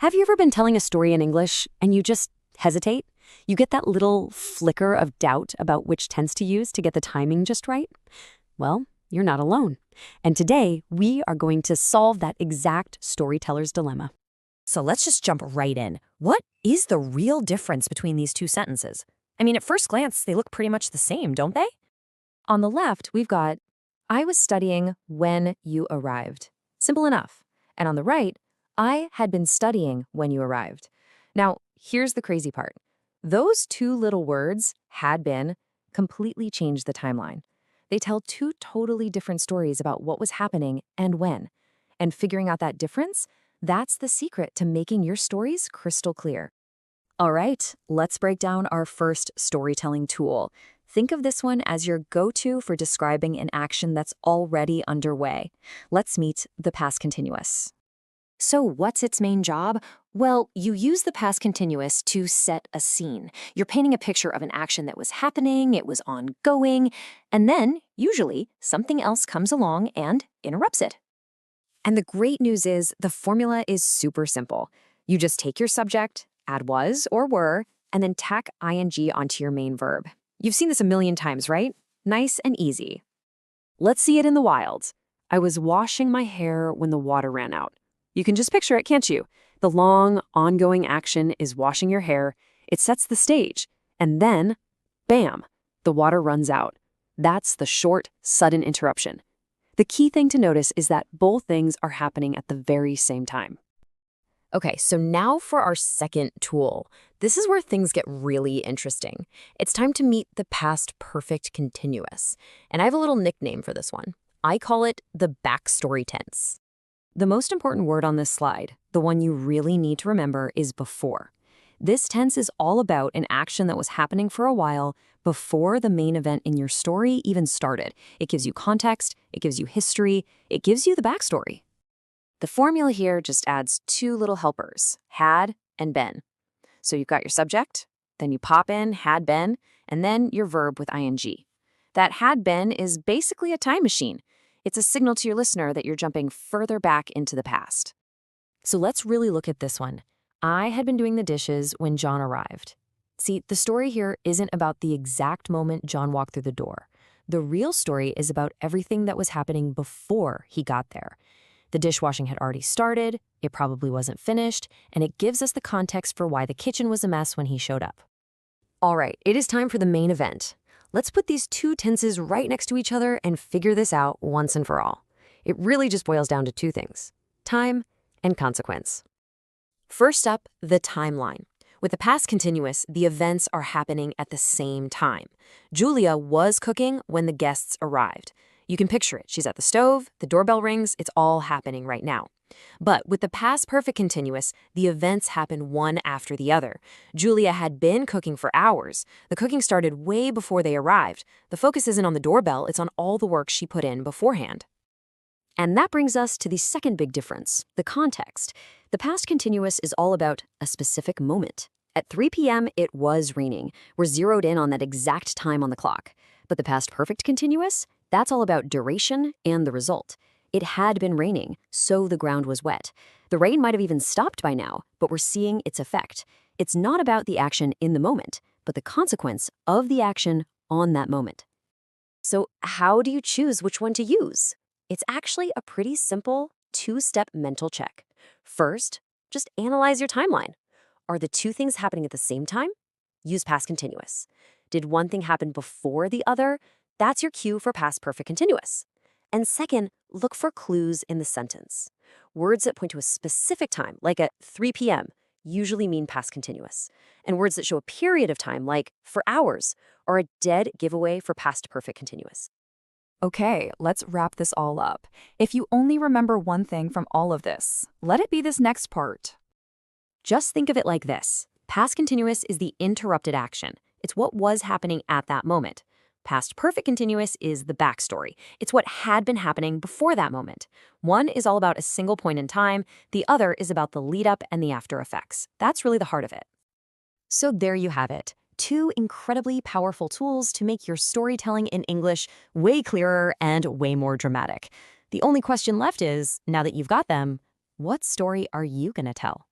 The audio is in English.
Have you ever been telling a story in English and you just hesitate? You get that little flicker of doubt about which tense to use to get the timing just right? Well, you're not alone. And today, we are going to solve that exact storyteller's dilemma. So let's just jump right in. What is the real difference between these two sentences? I mean, at first glance, they look pretty much the same, don't they? On the left, we've got, I was studying when you arrived. Simple enough. And on the right, I had been studying when you arrived. Now, here's the crazy part. Those two little words, had been, completely changed the timeline. They tell two totally different stories about what was happening and when. And figuring out that difference, that's the secret to making your stories crystal clear. All right, let's break down our first storytelling tool. Think of this one as your go-to for describing an action that's already underway. Let's meet the past continuous. So what's its main job? Well, you use the past continuous to set a scene. You're painting a picture of an action that was happening, it was ongoing, and then, usually, something else comes along and interrupts it. And the great news is the formula is super simple. You just take your subject, add was or were, and then tack ing onto your main verb. You've seen this a million times, right? Nice and easy. Let's see it in the wild. I was washing my hair when the water ran out. You can just picture it, can't you? The long, ongoing action is washing your hair. It sets the stage. And then, bam, the water runs out. That's the short, sudden interruption. The key thing to notice is that both things are happening at the very same time. Okay, so now for our second tool. This is where things get really interesting. It's time to meet the past perfect continuous. And I have a little nickname for this one. I call it the backstory tense. The most important word on this slide, the one you really need to remember, is before. This tense is all about an action that was happening for a while before the main event in your story even started. It gives you context, it gives you history, it gives you the backstory. The formula here just adds two little helpers, had and been. So you've got your subject, then you pop in had been, and then your verb with ing. That had been is basically a time machine. It's a signal to your listener that you're jumping further back into the past. So let's really look at this one. I had been doing the dishes when John arrived. See, the story here isn't about the exact moment John walked through the door. The real story is about everything that was happening before he got there. The dishwashing had already started, it probably wasn't finished, and it gives us the context for why the kitchen was a mess when he showed up. All right, it is time for the main event. Let's put these two tenses right next to each other and figure this out once and for all. It really just boils down to two things: time and consequence. First up, the timeline. With the past continuous, the events are happening at the same time. Julia was cooking when the guests arrived. You can picture it. She's at the stove, the doorbell rings, it's all happening right now. But with the past perfect continuous, the events happen one after the other. Julia had been cooking for hours. The cooking started way before they arrived. The focus isn't on the doorbell, it's on all the work she put in beforehand. And that brings us to the second big difference, the context. The past continuous is all about a specific moment. At 3 p.m., it was raining. We're zeroed in on that exact time on the clock. But the past perfect continuous, that's all about duration and the result. It had been raining, so the ground was wet. The rain might have even stopped by now, but we're seeing its effect. It's not about the action in the moment, but the consequence of the action on that moment. So how do you choose which one to use? It's actually a pretty simple two-step mental check. First, just analyze your timeline. Are the two things happening at the same time? Use past continuous. Did one thing happen before the other? That's your cue for past perfect continuous. And second, look for clues in the sentence. Words that point to a specific time, like at 3 p.m., usually mean past continuous. And words that show a period of time, like for hours, are a dead giveaway for past perfect continuous. Okay, let's wrap this all up. If you only remember one thing from all of this, let it be this next part. Just think of it like this. Past continuous is the interrupted action. It's what was happening at that moment. Past perfect continuous is the backstory. It's what had been happening before that moment. One is all about a single point in time. The other is about the lead up and the after effects. That's really the heart of it. So there you have it. Two incredibly powerful tools to make your storytelling in English way clearer and way more dramatic. The only question left is, now that you've got them, what story are you going to tell?